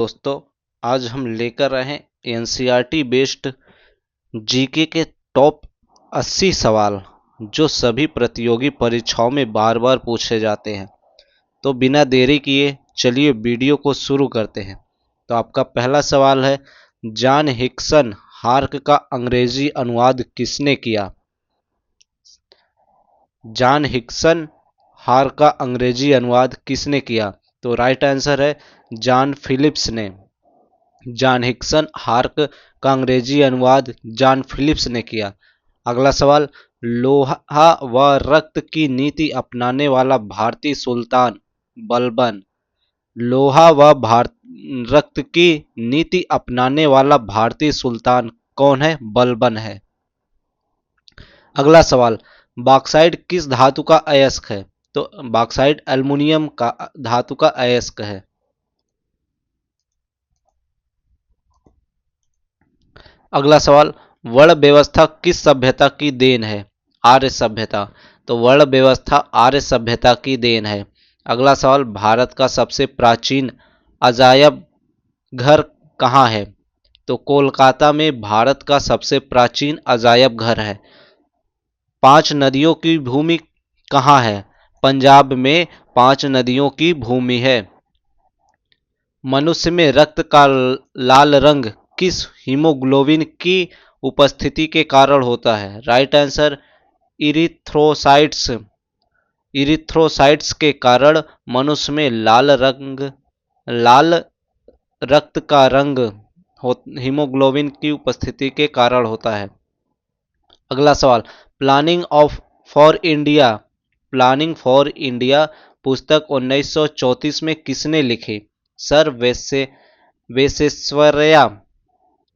दोस्तों, आज हम लेकर आए हैं एनसीईआरटी बेस्ड जीके के टॉप 80 सवाल जो सभी प्रतियोगी परीक्षाओं में बार बार पूछे जाते हैं। तो बिना देरी किए चलिए वीडियो को शुरू करते हैं। तो आपका पहला सवाल है, जॉन हिक्सन हार्क का अंग्रेजी अनुवाद किसने किया? जॉन हिक्सन हार्क का अंग्रेजी अनुवाद किसने किया? तो राइट आंसर है जॉन फिलिप्स ने। जॉन हिक्सन हार्क का अंग्रेजी अनुवाद जॉन फिलिप्स ने किया। अगला सवाल, लोहा व रक्त की नीति अपनाने वाला भारतीय सुल्तान बलबन। लोहा व रक्त की नीति अपनाने वाला भारतीय सुल्तान कौन है? बलबन है। अगला सवाल, बॉक्साइट किस धातु का अयस्क है? तो बॉक्साइट एल्युमिनियम का धातु का अयस्क है। अगला सवाल, वर्ण व्यवस्था किस सभ्यता की देन है? आर्य सभ्यता। तो वर्ण व्यवस्था आर्य सभ्यता की देन है। अगला सवाल, भारत का सबसे प्राचीन अजायब घर कहाँ है? तो कोलकाता में भारत का सबसे प्राचीन अजायब घर है। 5 नदियों की भूमि कहाँ है? पंजाब में 5 नदियों की भूमि है। मनुष्य में रक्त का लाल रंग किस हीमोग्लोबिन की उपस्थिति के कारण होता है? Right answer erythrocytes. इरिथ्रोसाइट्स के कारण मनुष्य में लाल रक्त का रंग हीमोग्लोबिन की उपस्थिति के कारण होता है। अगला सवाल, planning of for India planning for India पुस्तक 1934 में किसने लिखी? सर वेसेश्वरैया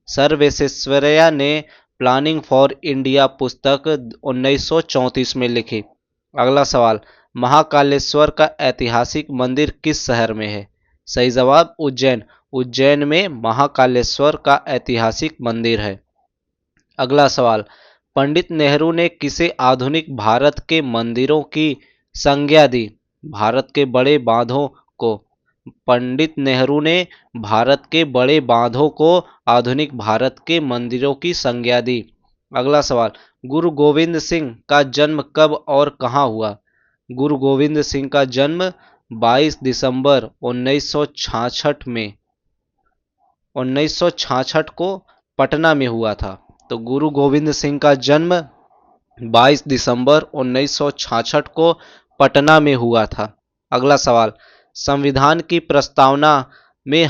सर वेसेश्वरैया ने प्लानिंग फॉर इंडिया पुस्तक 1934 में लिखी। अगला सवाल, महाकालेश्वर का ऐतिहासिक मंदिर किस शहर में है? सही जवाब उज्जैन। उज्जैन में महाकालेश्वर का ऐतिहासिक मंदिर है। अगला सवाल, पंडित नेहरू ने किसे आधुनिक भारत के मंदिरों की संज्ञा दी? भारत के बड़े बांधों को। पंडित नेहरू ने भारत के बड़े बांधों को आधुनिक भारत के मंदिरों की संज्ञा दी। अगला सवाल, गुरु गोविंद सिंह का जन्म कब और कहाँ हुआ? गुरु गोविंद सिंह का जन्म 22 दिसंबर 1966 को पटना में हुआ था। तो गुरु गोविंद सिंह का जन्म 22 दिसंबर 1966 को पटना में हुआ था। अगला सवाल, संविधान की प्रस्तावना में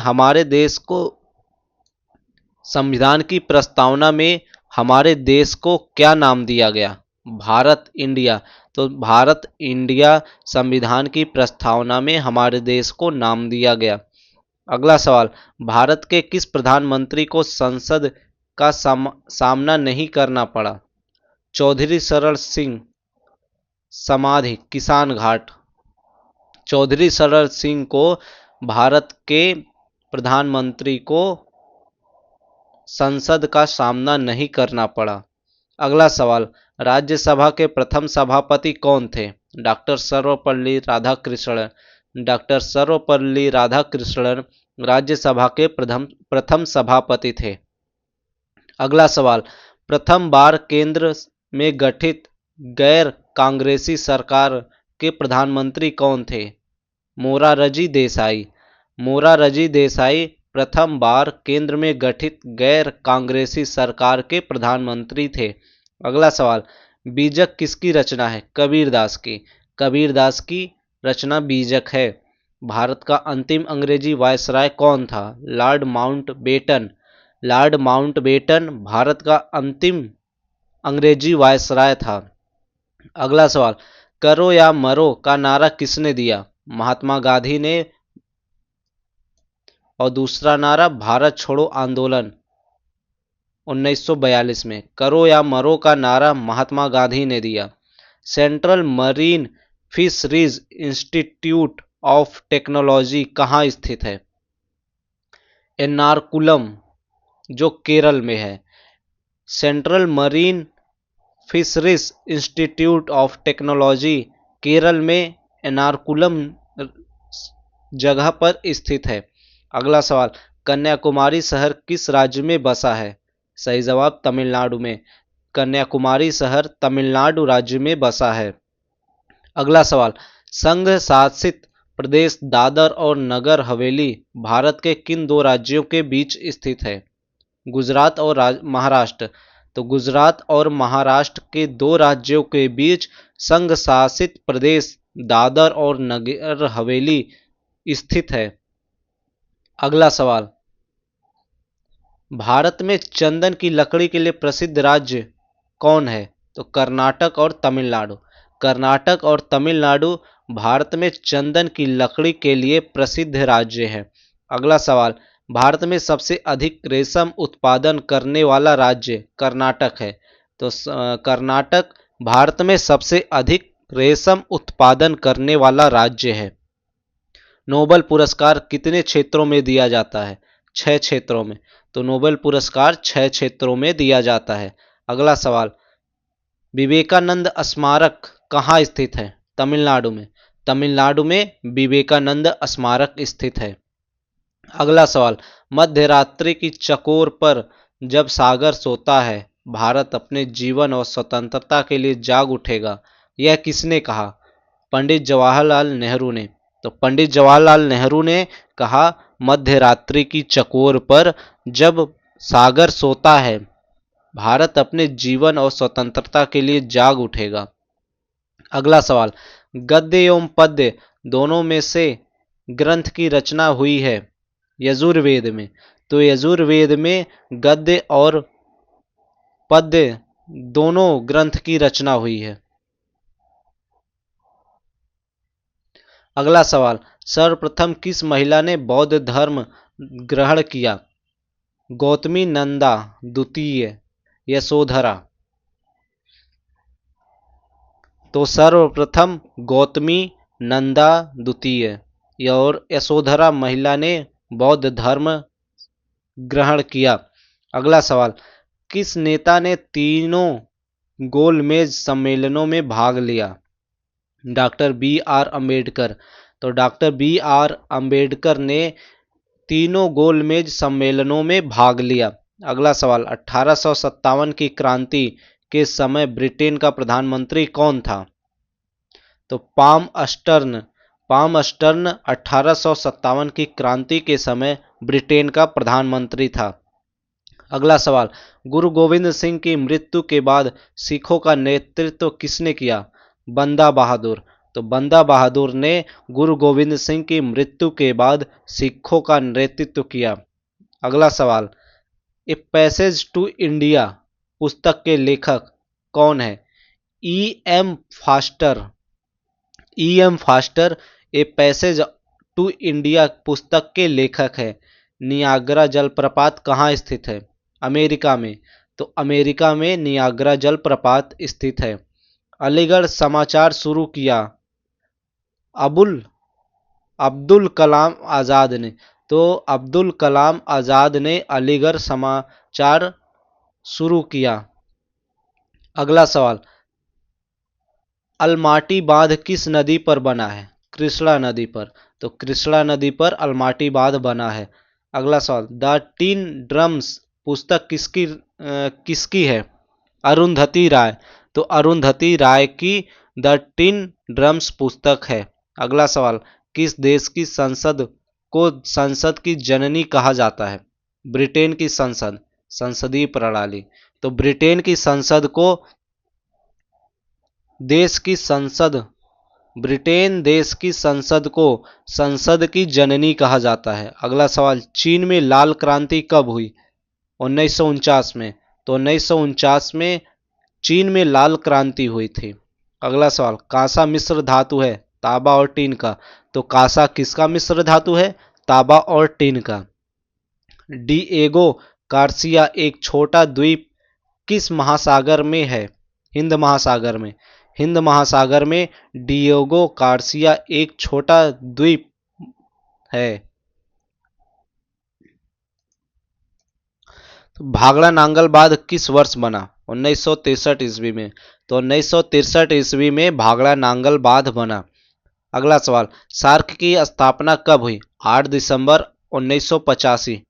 हमारे देश को क्या नाम दिया गया? भारत इंडिया। तो भारत इंडिया संविधान की प्रस्तावना में हमारे देश को नाम दिया गया। अगला सवाल, भारत के किस प्रधानमंत्री को संसद का सामना नहीं करना पड़ा? चौधरी सरल सिंह समाधि किसान घाट। चौधरी सरल सिंह को भारत के प्रधानमंत्री को संसद का सामना नहीं करना पड़ा। अगला सवाल, राज्यसभा के प्रथम सभापति कौन थे? डॉक्टर सर्वपल्ली राधाकृष्णन। डॉक्टर सर्वपल्ली राधाकृष्णन राज्यसभा के प्रथम सभापति थे। अगला सवाल, प्रथम बार केंद्र में गठित गैर कांग्रेसी सरकार के प्रधानमंत्री कौन थे? मोरारजी देसाई। मोरारजी देसाई प्रथम बार केंद्र में गठित गैर कांग्रेसी सरकार के प्रधानमंत्री थे। अगला सवाल, बीजक किसकी रचना है? कबीरदास की। कबीरदास की रचना बीजक है। भारत का अंतिम अंग्रेजी वायसराय कौन था? Lord Mountbatten. Lord Mountbatten Bharat का अंतिम अंग्रेजी वायसराय था। अगला सवाल, करो या मरो का नारा किसने दिया? महात्मा गांधी ने। और दूसरा नारा भारत छोड़ो आंदोलन 1942 में। करो या मरो का नारा महात्मा गांधी ने दिया। Central marine fisheries institute of technology कहाँ स्थित है? एर्नाकुलम, जो केरल में है। Central marine fisheries institute of technology Kerala में एर्नाकुलम जगह पर स्थित है। अगला सवाल, कन्याकुमारी शहर किस राज्य में बसा है? सही जवाब तमिलनाडु में। कन्याकुमारी शहर तमिलनाडु राज्य में बसा है। अगला सवाल, संघ शासित प्रदेश दादर और नगर हवेली भारत के किन दो राज्यों के बीच स्थित है? गुजरात और महाराष्ट्र। तो गुजरात और महाराष्ट्र के दो राज्यों के बीच संघ शासित प्रदेश दादर और नगर हवेली स्थित है। अगला सवाल, भारत में चंदन की लकड़ी के लिए प्रसिद्ध राज्य कौन है? तो कर्नाटक और तमिलनाडु। कर्नाटक और तमिलनाडु भारत में चंदन की लकड़ी के लिए प्रसिद्ध राज्य है। अगला सवाल, भारत में सबसे अधिक रेशम उत्पादन करने वाला राज्य कर्नाटक है। तो कर्नाटक भारत में सबसे अधिक रेशम उत्पादन करने वाला राज्य है। नोबेल पुरस्कार कितने क्षेत्रों में दिया जाता है? 6 क्षेत्रों में। तो नोबेल पुरस्कार 6 क्षेत्रों में दिया जाता है। अगला सवाल, विवेकानंद स्मारक कहाँ स्थित है? तमिलनाडु में। तमिलनाडु में विवेकानंद स्मारक स्थित है। अगला सवाल, मध्य रात्रि की चकोर पर जब सागर सोता है भारत अपने जीवन और स्वतंत्रता के लिए जाग उठेगा, यह किसने कहा? पंडित जवाहरलाल नेहरू ने। तो पंडित जवाहरलाल नेहरू ने कहा, मध्य रात्रि की चकोर पर जब सागर सोता है भारत अपने जीवन और स्वतंत्रता के लिए जाग उठेगा। अगला सवाल, गद्य एवं पद्य दोनों में से ग्रंथ की रचना हुई है यजुर्वेद में। तो यजुर्वेद में गद्य और पद्य दोनों ग्रंथ की रचना हुई है। अगला सवाल, सर्वप्रथम किस महिला ने बौद्ध धर्म ग्रहण किया? गौतमी, नंदा द्वितीय, यशोधरा। तो सर्वप्रथम गौतमी, नंदा द्वितीय और यशोधरा महिला ने बौद्ध धर्म ग्रहण किया। अगला सवाल, किस नेता ने तीनों गोलमेज सम्मेलनों में भाग लिया? Doctor B R Ambedkar. तो डॉक्टर बी आर अम्बेडकर ने तीनों गोलमेज सम्मेलनों में भाग लिया। अगला सवाल, 1857 की क्रांति के समय ब्रिटेन का प्रधानमंत्री कौन था? तो पाम अस्टर्न। पाम अस्टर्न 1857 की क्रांति के समय ब्रिटेन का प्रधानमंत्री था। अगला सवाल, गुरु गोविंद सिंह की मृत्यु के बाद सिखों का नेतृत्व किसने किया? बंदा बहादुर। तो बंदा बहादुर ने गुरु गोविंद सिंह की मृत्यु के बाद सिखों का नेतृत्व किया। अगला सवाल, ए पैसेज टू इंडिया पुस्तक के लेखक कौन है? E M Forster. E M Forster a passage to India पुस्तक के लेखक है। नियाग्रा जलप्रपात कहाँ स्थित है? अमेरिका में। तो अमेरिका में नियाग्रा जलप्रपात स्थित है। अलीगढ़ समाचार शुरू किया अब्दुल कलाम आज़ाद ने। तो अब्दुल कलाम आज़ाद ने अलीगढ़ समाचार शुरू किया। अगला सवाल, अलमाटी बांध किस नदी पर बना है? कृष्णा नदी पर। तो कृष्णा नदी पर अलमाटी बांध बना है। अगला सवाल, द टीन ड्रम्स पुस्तक किसकी है? अरुंधति राय। तो अरुंधति राय की द टीन ड्रम्स पुस्तक है। अगला सवाल, किस देश की संसद को संसद की जननी कहा जाता है? ब्रिटेन की संसद, संसदीय प्रणाली। तो ब्रिटेन की संसद को देश की संसद, ब्रिटेन देश की संसद को संसद की जननी कहा जाता है। अगला सवाल, चीन में लाल क्रांति कब हुई? 1949 में। तो 1949 में चीन में लाल क्रांति हुई थी। अगला सवाल, कांसा मिश्र धातु है तांबा और टीन का। तो कांसा किसका मिश्र धातु है? तांबा और टीन का। डिएगो गार्सिया एक छोटा द्वीप किस महासागर में है? हिंद महासागर में। हिंद महासागर में डिएगो गार्सिया एक छोटा द्वीप है। तो भाखड़ा नांगल बांध किस वर्ष बना? 1963 ईस्वी में। तो 1963 ईस्वी में भाखड़ा नांगल बांध बना। अगला सवाल, सार्क की स्थापना कब हुई? 8 दिसंबर 1985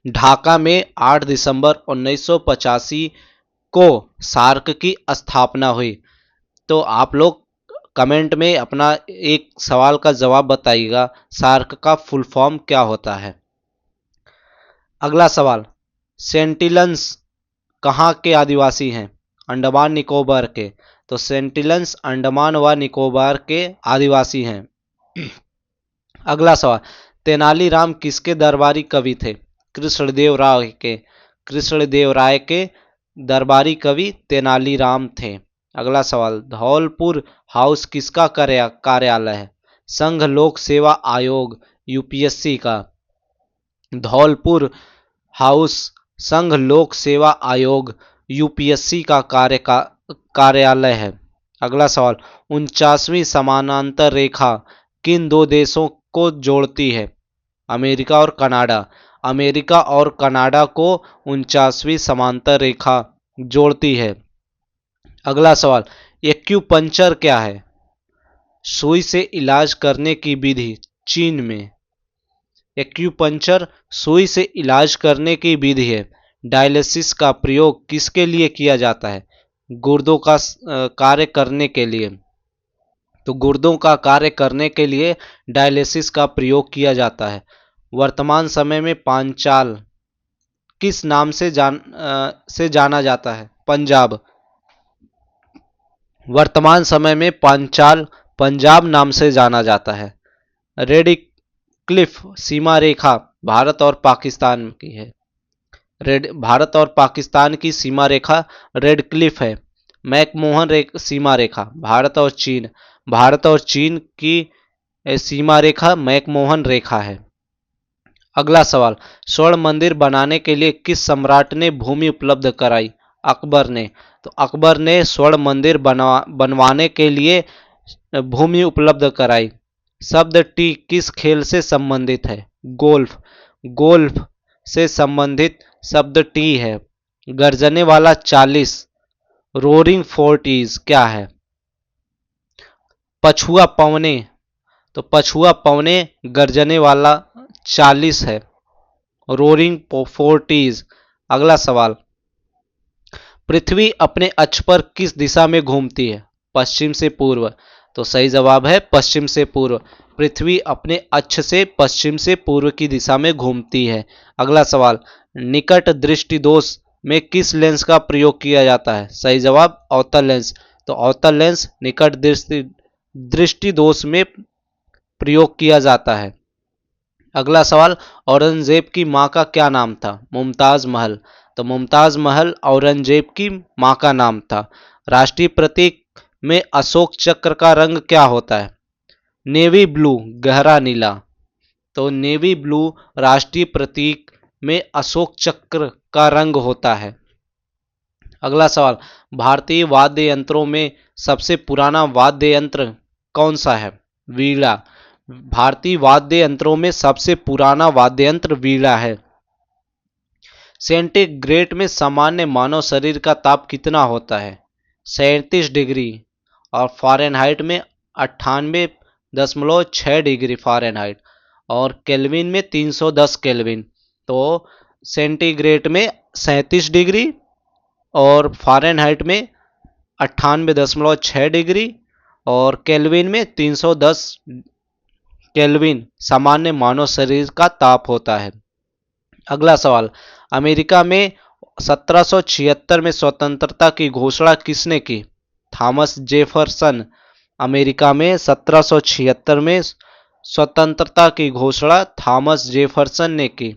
ढाका में 8 दिसंबर 1985 को सार्क की स्थापना हुई। तो आप लोग कमेंट में अपना एक सवाल का जवाब बताइएगा, सार्क का फुल फॉर्म क्या होता है। अगला सवाल, सेंटिनल्स कहाँ के आदिवासी हैं? अंडमान निकोबार के। तो सेंटिनल्स अंडमान व निकोबार के आदिवासी हैं। अगला सवाल, तेनालीराम किसके दरबारी कवि थे? कृष्णदेव राय के दरबारी कवि तेनालीराम थे। अगला सवाल, धौलपुर हाउस किसका कार्यालय है? संघ लोक सेवा आयोग यूपीएससी का। धौलपुर हाउस संघ लोक सेवा आयोग यूपीएससी का कार्यालय है। अगला सवाल, 49वीं समानांतर रेखा किन दो देशों को जोड़ती है? अमेरिका और कनाडा। अमेरिका और कनाडा को 49वीं समांतर रेखा जोड़ती है। अगला सवाल, एक्यूपंक्चर क्या है? सुई से इलाज करने की विधि। चीन में एक्यूपंक्चर सुई से इलाज करने की विधि है। डायलिसिस का प्रयोग किसके लिए किया जाता है? गुर्दों का कार्य करने के लिए। तो गुर्दों का कार्य करने के लिए डायलिसिस का प्रयोग किया जाता है। वर्तमान समय में पांचाल किस नाम से जाना जाता है? पंजाब। वर्तमान समय में पांचाल पंजाब नाम से जाना जाता है। रेड क्लिफ सीमा रेखा भारत और पाकिस्तान की है। भारत और पाकिस्तान की सीमा रेखा रेड क्लिफ है। मैकमोहन सीमा रेखा भारत और चीन की सीमा रेखा मैकमोहन रेखा है। अगला सवाल, स्वर्ण मंदिर बनाने के लिए किस सम्राट ने भूमि उपलब्ध कराई? अकबर ने। तो अकबर ने स्वर्ण मंदिर बनवाने के लिए भूमि उपलब्ध कराई। शब्द टी किस खेल से संबंधित है? गोल्फ से संबंधित शब्द टी है। गर्जने वाला 40 रोरिंग 40 क्या है? पछुआ पवने। तो पछुआ पवने गर्जने वाला 40 है। रोरिंग 40। अगला सवाल, पृथ्वी अपने अक्ष पर किस दिशा में घूमती है? पश्चिम से पूर्व। तो सही जवाब है पश्चिम से पूर्व। पृथ्वी अपने अक्ष से पश्चिम से पूर्व की दिशा में घूमती है। अगला सवाल, निकट दृष्टि दोष में किस लेंस का प्रयोग किया जाता है? सही जवाब अवतल लेंस। तो अवतल लेंस निकट दृष्टि दोष में प्रयोग किया जाता है। अगला सवाल, औरंगजेब की मां का क्या नाम था? मुमताज महल। तो मुमताज महल औरंगजेब की मां का नाम था। राष्ट्रीय प्रतीक में अशोक चक्र का रंग क्या होता है? नेवी ब्लू गहरा नीला। तो नेवी ब्लू राष्ट्रीय प्रतीक में अशोक चक्र का रंग होता है। अगला सवाल, भारतीय वाद्य यंत्रों में सबसे पुराना वाद्य यंत्र कौन सा है? वीणा। भारतीय वाद्य यंत्रों में सबसे पुराना वाद्य यंत्र वीणा है। सेंटीग्रेड में सामान्य मानव शरीर का ताप कितना होता है? 37 डिग्री। और फ़ारेनहाइट में 98.6 डिग्री फ़ारेनहाइट। और केल्विन में 310 केल्विन। तो सेंटीग्रेड में 37 डिग्री और फ़ारेनहाइट में 98.6 डिग्री और केल्विन में 310 केल्विन सामान्य मानव शरीर का ताप होता है। अगला सवाल, अमेरिका में 1776 में स्वतंत्रता की घोषणा किसने की? Thomas Jefferson. अमेरिका में 1776 में स्वतंत्रता की घोषणा थॉमस जेफरसन ने की।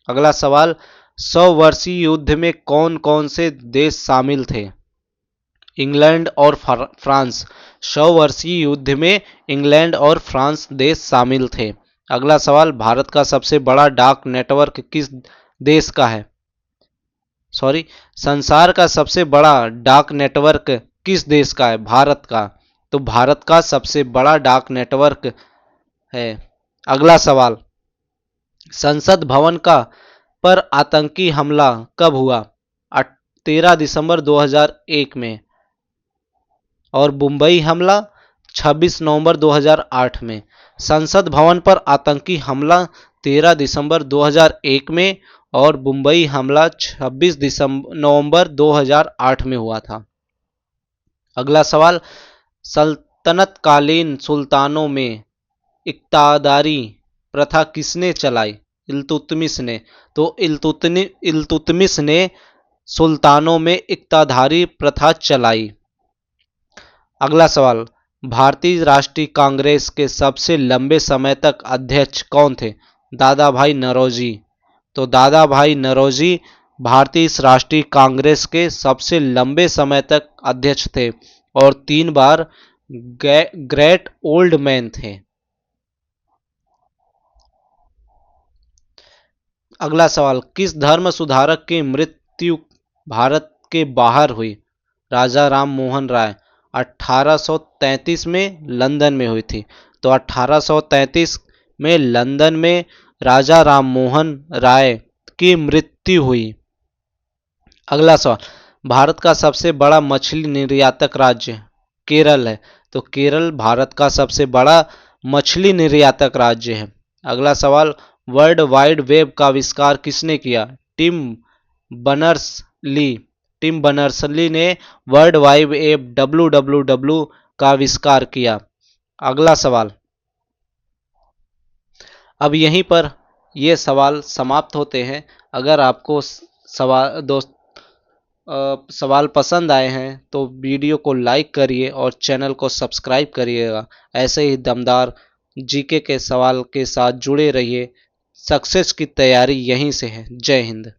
अगला सवाल, 100 वर्षीय युद्ध में कौन कौन से देश शामिल थे? इंग्लैंड और फ्रांस। 100 वर्षीय युद्ध में इंग्लैंड और फ्रांस देश शामिल थे। अगला सवाल, भारत का सबसे बड़ा डाक नेटवर्क किस देश का है? संसार का सबसे बड़ा डाक नेटवर्क किस देश का है? भारत का। तो भारत का सबसे बड़ा डाक नेटवर्क है। अगला सवाल, संसद भवन पर आतंकी हमला कब हुआ? 13 दिसंबर 2001 में। और मुंबई हमला 26 नवंबर 2008 में। संसद भवन पर आतंकी हमला 13 दिसंबर 2001 में और मुंबई हमला 26 नवंबर 2008 में हुआ था। अगला सवाल, सल्तनतकालीन सुल्तानों में इक्तादारी प्रथा किसने चलाई? इल्तुतमिश ने। तो इल्तुतमिश ने सुल्तानों में इक्तादारी प्रथा चलाई। अगला सवाल, भारतीय राष्ट्रीय कांग्रेस के सबसे लंबे समय तक अध्यक्ष कौन थे? दादा भाई नौरोजी। तो दादा भाई नौरोजी भारतीय राष्ट्रीय कांग्रेस के सबसे लंबे समय तक अध्यक्ष थे और 3 बार ग्रेट ओल्ड मैन थे। अगला सवाल, किस धर्म सुधारक की मृत्यु भारत के बाहर हुई? राजा राम मोहन राय। 1833 में लंदन में हुई थी। तो 1833 में लंदन में राजा राम मोहन राय की मृत्यु हुई। अगला सवाल, भारत का सबसे बड़ा मछली निर्यातक राज्य? केरल है। तो केरल भारत का सबसे बड़ा मछली निर्यातक राज्य है। अगला सवाल, वर्ल्ड वाइड वेब का आविष्कार किसने किया? Tim Berners-Lee. टिम बर्नर्स-ली ने वर्ल्ड वाइड वेब WWW का आविष्कार किया। अगला सवाल, अब यहीं पर ये सवाल समाप्त होते हैं। अगर आपको सवाल पसंद आए हैं तो वीडियो को लाइक करिए और चैनल को सब्सक्राइब करिएगा। ऐसे ही दमदार जीके के सवाल के साथ जुड़े रहिए। सक्सेस की तैयारी यहीं से है। जय हिंद।